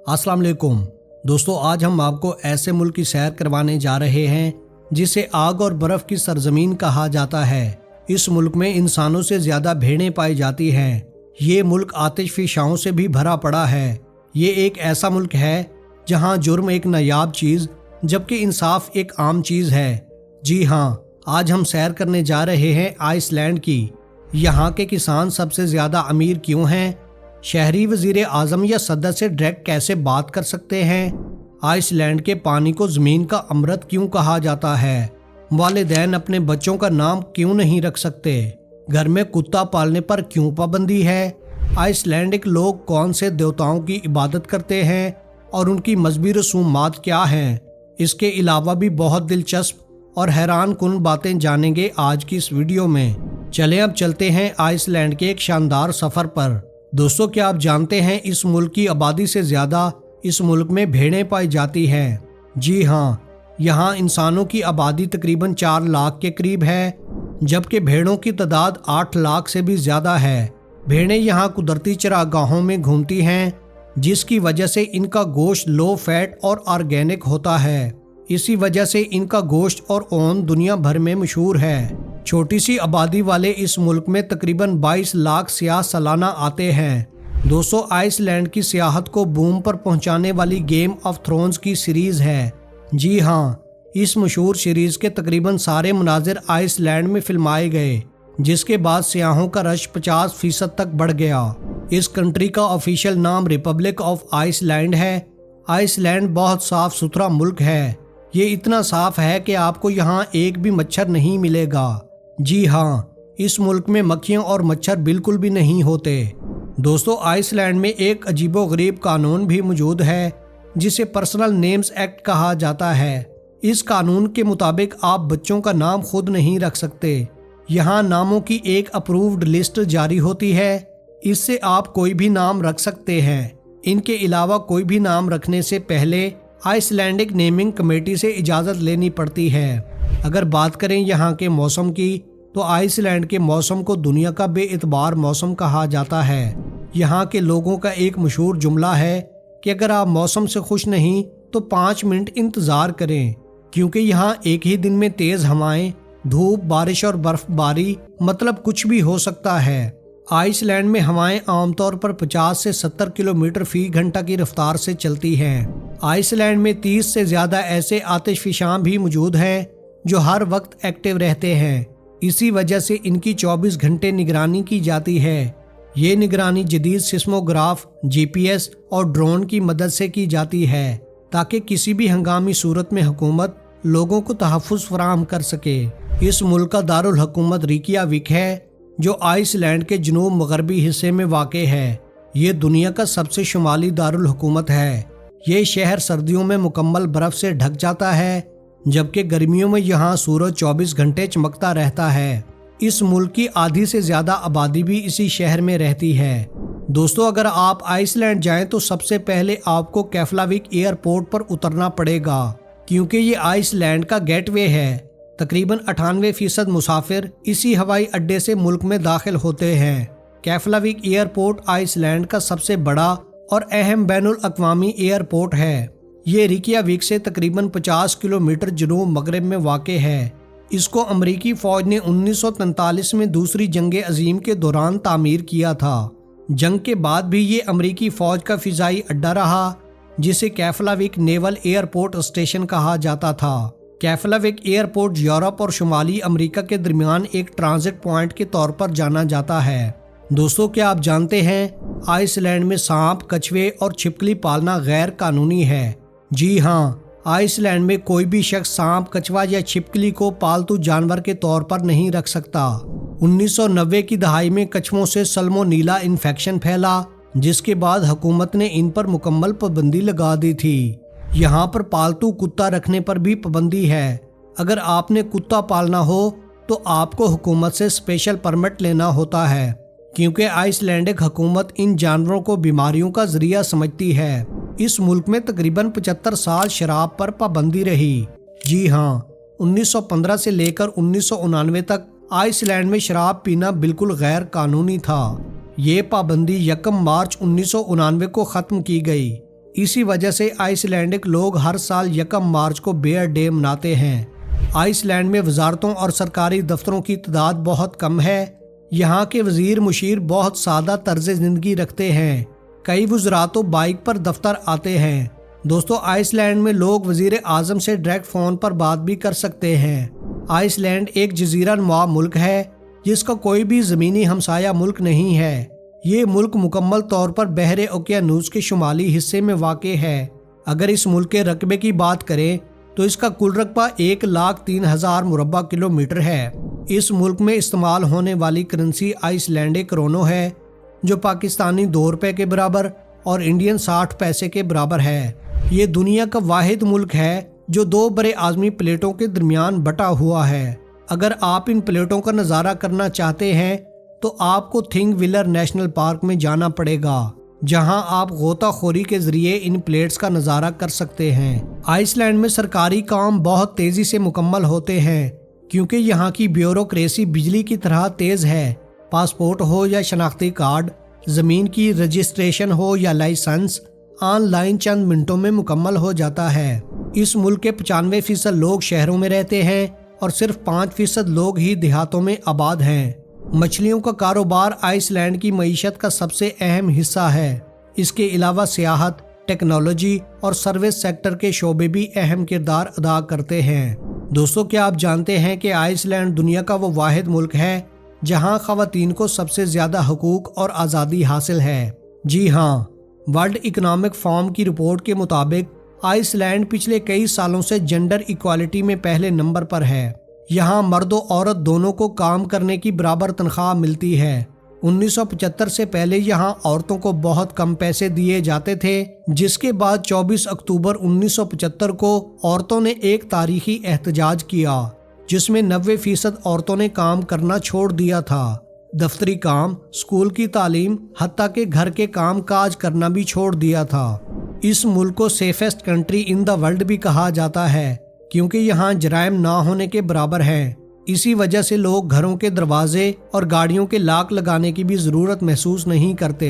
अस्सलाम वालेकुम दोस्तों, आज हम आपको ऐसे मुल्क की सैर करवाने जा रहे हैं जिसे आग और बर्फ की सरजमीन कहा जाता है। इस मुल्क में इंसानों से ज्यादा भेड़ें पाई जाती हैं। ये मुल्क आतिशफिशाओं से भी भरा पड़ा है। ये एक ऐसा मुल्क है जहां जुर्म एक नायाब चीज जबकि इंसाफ एक आम चीज है। जी हाँ, आज हम सैर करने जा रहे हैं आइसलैंड की। यहाँ के किसान सबसे ज्यादा अमीर क्यों हैं? शहरी वजीर आजम या सदर से डायरेक्ट कैसे बात कर सकते हैं? आइसलैंड के पानी को जमीन का अमृत क्यों कहा जाता है? वालिदैन अपने बच्चों का नाम क्यों नहीं रख सकते? घर में कुत्ता पालने पर क्यों पाबंदी है? आइसलैंडिक लोग कौन से देवताओं की इबादत करते हैं और उनकी मजहबी रसूमात क्या हैं? इसके अलावा भी बहुत दिलचस्प और हैरान कुन बातें जानेंगे आज की इस वीडियो में। चलें अब चलते हैं आइसलैंड के एक शानदार सफर पर। दोस्तों, क्या आप जानते हैं इस मुल्क की आबादी से ज्यादा इस मुल्क में भेड़ें पाई जाती हैं? जी हाँ, यहाँ इंसानों की आबादी तकरीबन 4 लाख के करीब है, जबकि भेड़ों की तादाद 8 लाख से भी ज्यादा है। भेड़ें यहाँ कुदरती चरागाहों में घूमती हैं, जिसकी वजह से इनका गोश्त लो फैट और ऑर्गेनिक होता है। इसी वजह से इनका गोश्त और ऊन दुनिया भर में मशहूर है। छोटी सी आबादी वाले इस मुल्क में तकरीबन 22 लाख सियाह सालाना आते हैं। दोस्तों, आइसलैंड की सियाहत को बूम पर पहुंचाने वाली गेम ऑफ थ्रोन्स की सीरीज है। जी हाँ, इस मशहूर सीरीज के तकरीबन सारे मनाजिर आइसलैंड में फिल्माए गए, जिसके बाद सियाहों का रश 50% तक बढ़ गया। इस कंट्री का ऑफिशियल नाम रिपब्लिक ऑफ आइसलैंड है। आइसलैंड बहुत साफ सुथरा मुल्क है। ये इतना साफ है कि आपको यहाँ एक भी मच्छर नहीं मिलेगा। जी हाँ, इस मुल्क में मक्खियाँ और मच्छर बिल्कुल भी नहीं होते। दोस्तों, आइसलैंड में एक अजीबोगरीब कानून भी मौजूद है जिसे पर्सनल नेम्स एक्ट कहा जाता है। इस कानून के मुताबिक आप बच्चों का नाम खुद नहीं रख सकते। यहाँ नामों की एक अप्रूव्ड लिस्ट जारी होती है। इससे आप कोई भी नाम रख सकते हैं। इनके अलावा कोई भी नाम रखने से पहले आइसलैंडिक नेमिंग कमेटी से इजाज़त लेनी पड़ती है। अगर बात करें यहाँ के मौसम की, तो आइसलैंड के मौसम को दुनिया का बेइतबार मौसम कहा जाता है। यहाँ के लोगों का एक मशहूर जुमला है कि अगर आप मौसम से खुश नहीं तो 5 मिनट इंतज़ार करें, क्योंकि यहाँ एक ही दिन में तेज़ हवाएं, धूप, बारिश और बर्फबारी मतलब कुछ भी हो सकता है। आइसलैंड में हवाएं आमतौर पर 50 से 70 किलोमीटर फी घंटा की रफ्तार से चलती हैं। आइसलैंड में 30 से ज़्यादा ऐसे आतिशफिशां भी मौजूद हैं जो हर वक्त एक्टिव रहते हैं। इसी वजह से इनकी 24 घंटे निगरानी की जाती है। ये निगरानी जदीद सिस्मोग्राफ, जीपीएस और ड्रोन की मदद से की जाती है, ताकि किसी भी हंगामी सूरत में हुकूमत लोगों को तहफ़्फ़ुज़ फराहम कर सके। इस मुल्क का दारुल हुकूमत रिकियाविक है, जो आइसलैंड के जनूब मगरबी हिस्से में वाक़े है। ये दुनिया का सबसे शुमाली दारुल हुकूमत है। ये शहर सर्दियों में मुकम्मल बर्फ से ढक जाता है, जबकि गर्मियों में यहाँ सूरज 24 घंटे चमकता रहता है। इस मुल्क की आधी से ज्यादा आबादी भी इसी शहर में रहती है। दोस्तों, अगर आप आइसलैंड जाएं तो सबसे पहले आपको केफलाविक एयरपोर्ट पर उतरना पड़ेगा, क्योंकि ये आइसलैंड का गेटवे है। तकरीबन 98% मुसाफिर इसी हवाई अड्डे से मुल्क में दाखिल होते हैं। केफलाविक एयरपोर्ट आइसलैंड का सबसे बड़ा और अहम बैनुल अक़वामी एयरपोर्ट है। ये रिकियाविक से तकरीबन 50 किलोमीटर जनूब मगरब में वाक़े है। इसको अमरीकी फ़ौज ने 1943 में दूसरी जंग अजीम के दौरान तामीर किया था। जंग के बाद भी ये अमरीकी फ़ौज का फ़िज़ाई अड्डा रहा, जिसे केफलाविक नेवल एयरपोर्ट स्टेशन कहा जाता था। केफलाविक एयरपोर्ट यूरोप और शुमाली अमेरिका के दरमियान एक ट्रांजिट पॉइंट के तौर पर जाना जाता है। दोस्तों, क्या आप जानते हैं आइसलैंड में सांप, कछुए और छिपकली पालना गैर कानूनी है? जी हाँ, आइसलैंड में कोई भी शख्स सांप, कछुआ या छिपकली को पालतू जानवर के तौर पर नहीं रख सकता। 1990 की दहाई में कछुओं से सल्मोनीला इन्फेक्शन फैला, जिसके बाद हुकूमत ने इन पर मुकम्मल पाबंदी लगा दी थी। यहाँ पर पालतू कुत्ता रखने पर भी पाबंदी है। अगर आपने कुत्ता पालना हो तो आपको हुकूमत से स्पेशल परमिट लेना होता है, क्योंकि आइसलैंडिक हुकूमत इन जानवरों को बीमारियों का जरिया समझती है। इस मुल्क में तकरीबन 75 साल शराब पर पाबंदी रही। जी हाँ, 1915 से लेकर 1999 तक आइसलैंड में शराब पीना बिल्कुल गैर कानूनी था। ये पाबंदी 1 मार्च 1999 को ख़त्म की गई। इसी वजह से आइसलैंडिक लोग हर साल 1 मार्च को बेयर डे मनाते हैं। आइसलैंड में वजारतों और सरकारी दफ्तरों की तादाद बहुत कम है। यहाँ के वजीर मुशीर बहुत सादा तर्ज जिंदगी रखते हैं। कई वज़रा तो बाइक पर दफ्तर आते हैं। दोस्तों, आइसलैंड में लोग वजीर आजम से डायरेक्ट फ़ोन पर बात भी कर सकते हैं। आइसलैंड एक जजीरा नुमा मुल्क है जिसका कोई भी ज़मीनी हमसाया मुल्क नहीं है। ये मुल्क मुकम्मल तौर पर बहरे ओकियानूस के शुमाली हिस्से में वाक़ है। अगर इस मुल्क के रकबे की बात करें तो इसका कुल रकबा 1,03,000 मुरब्बा किलोमीटर है। इस मुल्क में इस्तेमाल होने वाली करेंसी आइसलैंडिक क्रोनो है, जो पाकिस्तानी 2 रुपये के बराबर और इंडियन 60 पैसे के बराबर है। ये दुनिया का वाहिद मुल्क है जो 2 बड़े आज़मी प्लेटों के दरमियान बटा हुआ है। अगर आप इन प्लेटों का नज़ारा करना चाहते हैं तो आपको थिंगविलर नेशनल पार्क में जाना पड़ेगा, जहां आप गोताखोरी के जरिए इन प्लेट्स का नज़ारा कर सकते हैं। आइसलैंड में सरकारी काम बहुत तेज़ी से मुकम्मल होते हैं क्योंकि यहाँ की ब्यूरोक्रेसी बिजली की तरह तेज़ है। पासपोर्ट हो या शनाख्ती कार्ड, ज़मीन की रजिस्ट्रेशन हो या लाइसेंस, ऑनलाइन चंद मिनटों में मुकम्मल हो जाता है। इस मुल्क के 95% लोग शहरों में रहते हैं और सिर्फ 5% लोग ही देहातों में आबाद हैं। मछलियों का कारोबार आइसलैंड की मईशत का सबसे अहम हिस्सा है। इसके अलावा सियाहत, टेक्नोलॉजी और सर्विस सेक्टर के शोबे भी अहम किरदार अदा करते हैं। दोस्तों, क्या आप जानते हैं कि आइसलैंड दुनिया का वो वाहिद मुल्क है जहां ख़वातीन को सबसे ज़्यादा हुकूक और आज़ादी हासिल है? जी हाँ, वर्ल्ड इकोनॉमिक फोरम की रिपोर्ट के मुताबिक आइसलैंड पिछले कई सालों से जेंडर इक्वालिटी में पहले नंबर पर है। यहाँ मर्द और औरत दोनों को काम करने की बराबर तनख्वाह मिलती है। 1975 से पहले यहाँ औरतों को बहुत कम पैसे दिए जाते थे, जिसके बाद 24 अक्टूबर 1975 को औरतों ने एक तारीखी एहतजाज किया जिसमें 90% औरतों ने काम करना छोड़ दिया था। दफ्तरी काम, स्कूल की तालीम, हत्ता के घर के काम काज करना भी छोड़ दिया था। इस मुल्क को safest country in the world भी कहा जाता है क्योंकि यहाँ जराइम ना होने के बराबर हैं। इसी वजह से लोग घरों के दरवाजे और गाड़ियों के लाक लगाने की भी ज़रूरत महसूस नहीं करते।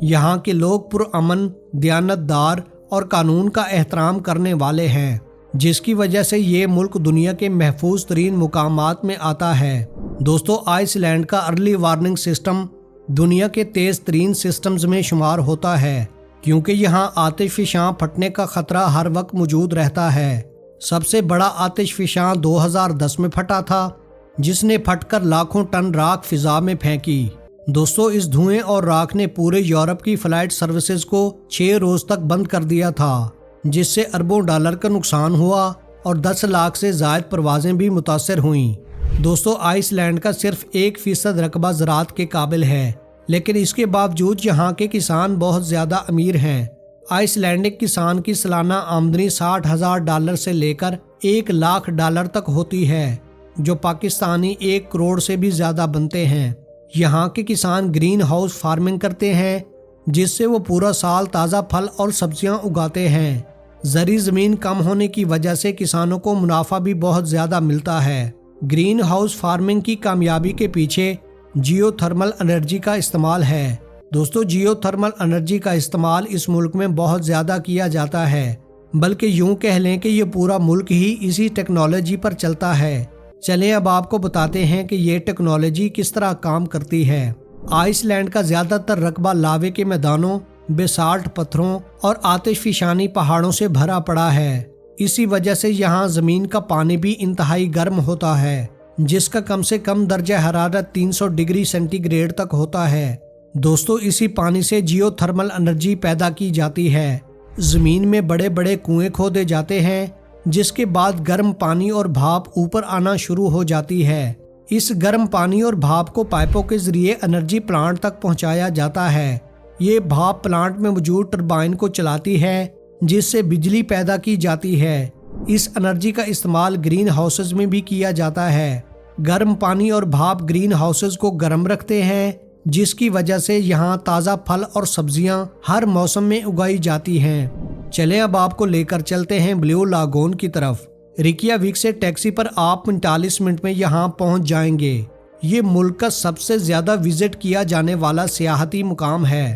यहाँ के लोग पुरअमन, दयानतदार और कानून का एहतराम करने वाले हैं, जिसकी वजह से ये मुल्क दुनिया के महफूज तरीन मुकामात में आता है। दोस्तों, आइसलैंड का अर्ली वार्निंग सिस्टम दुनिया के तेज़ तरीन सिस्टम्स में शुमार होता है क्योंकि यहाँ आतिशफ़शां फटने का खतरा हर वक्त मौजूद रहता है। सबसे बड़ा आतिशफ़शां 2010 में फटा था, जिसने फटकर लाखों टन राख फिजा में फेंकी। दोस्तों, इस धुएं और राख ने पूरे यूरोप की फ्लाइट सर्विसेज को 6 रोज तक बंद कर दिया था, जिससे अरबों डॉलर का नुकसान हुआ और 10 लाख से ज़ायद परवाजें भी मुतासर हुईं। दोस्तों, आइसलैंड का सिर्फ 1% रकबा ज़राअत के काबिल है, लेकिन इसके बावजूद यहाँ के किसान बहुत ज़्यादा अमीर हैं। आइसलैंडिक किसान की सालाना आमदनी $60,000 से लेकर $1 लाख तक होती है, जो पाकिस्तानी 1 करोड़ से भी ज़्यादा बनते हैं। यहाँ के किसान ग्रीन हाउस फार्मिंग करते हैं, जिससे वो पूरा साल ताज़ा फल और सब्जियाँ उगाते हैं। ज़री ज़मीन कम होने की वजह से किसानों को मुनाफा भी बहुत ज़्यादा मिलता है। ग्रीन हाउस फार्मिंग की कामयाबी के पीछे जियोथर्मल एनर्जी का इस्तेमाल है। दोस्तों, जियोथर्मल एनर्जी का इस्तेमाल इस मुल्क में बहुत ज़्यादा किया जाता है, बल्कि यूं कह लें कि ये पूरा मुल्क ही इसी टेक्नोलॉजी पर चलता है। चलें अब आपको बताते हैं कि ये टेक्नोलॉजी किस तरह काम करती है। आइसलैंड का ज़्यादातर रकबा लावे के मैदानों, बेसाल्ट पत्थरों और आतिशफ़शानी पहाड़ों से भरा पड़ा है। इसी वजह से यहाँ ज़मीन का पानी भी इंतहाई गर्म होता है, जिसका कम से कम दर्जा हरारत 300 डिग्री सेंटीग्रेड तक होता है। दोस्तों, इसी पानी से जियोथर्मल एनर्जी पैदा की जाती है। ज़मीन में बड़े बड़े कुएं खोदे जाते हैं, जिसके बाद गर्म पानी और भाप ऊपर आना शुरू हो जाती है। इस गर्म पानी और भाप को पाइपों के जरिए एनर्जी प्लांट तक पहुंचाया जाता है। ये भाप प्लांट में मौजूद टरबाइन को चलाती है, जिससे बिजली पैदा की जाती है। इस एनर्जी का इस्तेमाल ग्रीन हाउसेज में भी किया जाता है। गर्म पानी और भाप ग्रीन हाउसेज को गर्म रखते हैं, जिसकी वजह से यहाँ ताज़ा फल और सब्जियाँ हर मौसम में उगाई जाती हैं। चलें अब आपको लेकर चलते हैं ब्लू लागून की तरफ। रिकियाविक से टैक्सी पर आप 45 मिनट में यहाँ पहुँच जाएंगे। ये मुल्क का सबसे ज़्यादा विजिट किया जाने वाला सियाहती मुकाम है।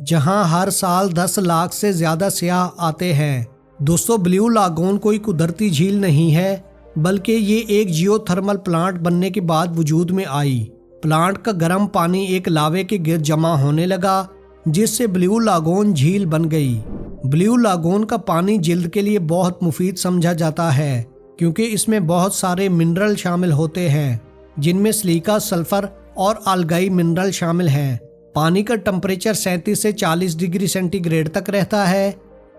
जहां हर साल 10 लाख से ज्यादा सयाह आते हैं। दोस्तों, ब्लू लागून कोई कुदरती झील नहीं है, बल्कि ये एक जियोथर्मल प्लांट बनने के बाद वजूद में आई। प्लांट का गर्म पानी एक लावे के गिर्द जमा होने लगा, जिससे ब्लू लागून झील बन गई। ब्लू लागून का पानी जिल्द के लिए बहुत मुफीद समझा जाता है, क्योंकि इसमें बहुत सारे मिनरल शामिल होते हैं, जिनमें सिलिका, सल्फर और आल्गाई मिनरल शामिल हैं। पानी का टेम्परेचर 37 से 40 डिग्री सेंटीग्रेड तक रहता है।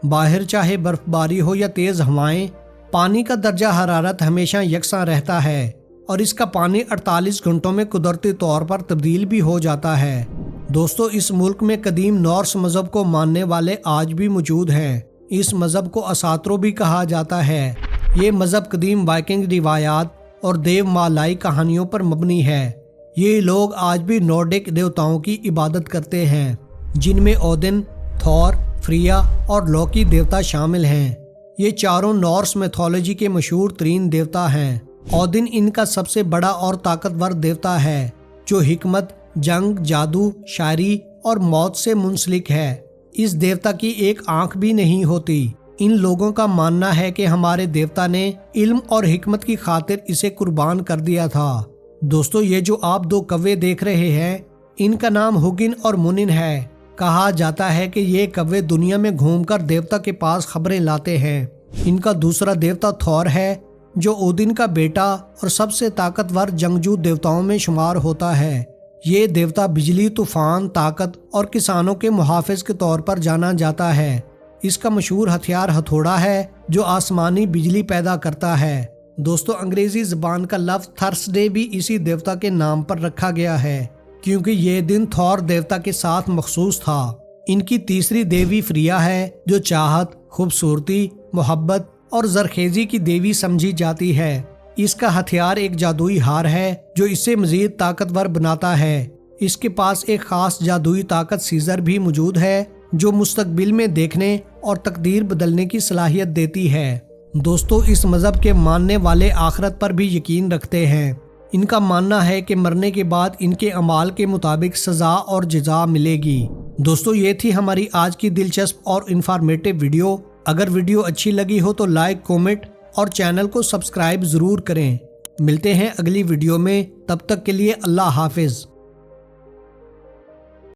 बाहर चाहे बर्फबारी हो या तेज हवाएं, पानी का दर्जा हरारत हमेशा यकसा रहता है और इसका पानी 48 घंटों में कुदरती तौर पर तब्दील भी हो जाता है। दोस्तों, इस मुल्क में कदीम नॉर्स मजहब को मानने वाले आज भी मौजूद हैं। इस मजहब को असात्रो भी कहा जाता है। ये मजहब कदीम वाइकिंग रिवायात और देवमालाई कहानियों पर मबनी है। ये लोग आज भी नॉर्डिक देवताओं की इबादत करते हैं, जिनमें ओदिन, थॉर, फ्रिया और लोकी देवता शामिल हैं। ये चारों नॉर्स मैथोलॉजी के मशहूर तरीन देवता हैं। ओदिन इनका सबसे बड़ा और ताकतवर देवता है, जो हिकमत, जंग, जादू, शायरी और मौत से मुंसलिक है। इस देवता की एक आंख भी नहीं होती। इन लोगों का मानना है कि हमारे देवता ने इल्म और हिकमत की खातिर इसे कुर्बान कर दिया था। दोस्तों, ये जो आप दो कव्वे देख रहे हैं, इनका नाम हुगिन और मुनिन है। कहा जाता है कि ये कव्वे दुनिया में घूमकर देवता के पास खबरें लाते हैं। इनका दूसरा देवता थॉर है, जो ओदिन का बेटा और सबसे ताकतवर जंगजू देवताओं में शुमार होता है। ये देवता बिजली, तूफान, ताकत और किसानों के मुहाफिज के तौर पर जाना जाता है। इसका मशहूर हथियार हथौड़ा है, जो आसमानी बिजली पैदा करता है। दोस्तों, अंग्रेजी ज़बान का लफ्ज़ थर्सडे भी इसी देवता के नाम पर रखा गया है, क्योंकि ये दिन थॉर देवता के साथ मखसूस था। इनकी तीसरी देवी फ्रिया है, जो चाहत, खूबसूरती, मोहब्बत और जरखेजी की देवी समझी जाती है। इसका हथियार एक जादुई हार है, जो इसे मजीद ताकतवर बनाता है। इसके पास एक खास जादुई ताकत सीजर भी मौजूद है, जो मुस्तकबिल में देखने और तकदीर बदलने की सलाहियत देती है। दोस्तों, इस मजहब के मानने वाले आखिरत पर भी यकीन रखते हैं। इनका मानना है कि मरने के बाद इनके अमाल के मुताबिक सजा और जजा मिलेगी। दोस्तों, ये थी हमारी आज की दिलचस्प और इंफॉर्मेटिव वीडियो। अगर वीडियो अच्छी लगी हो तो लाइक, कमेंट और चैनल को सब्सक्राइब जरूर करें। मिलते हैं अगली वीडियो में, तब तक के लिए अल्लाह हाफिज।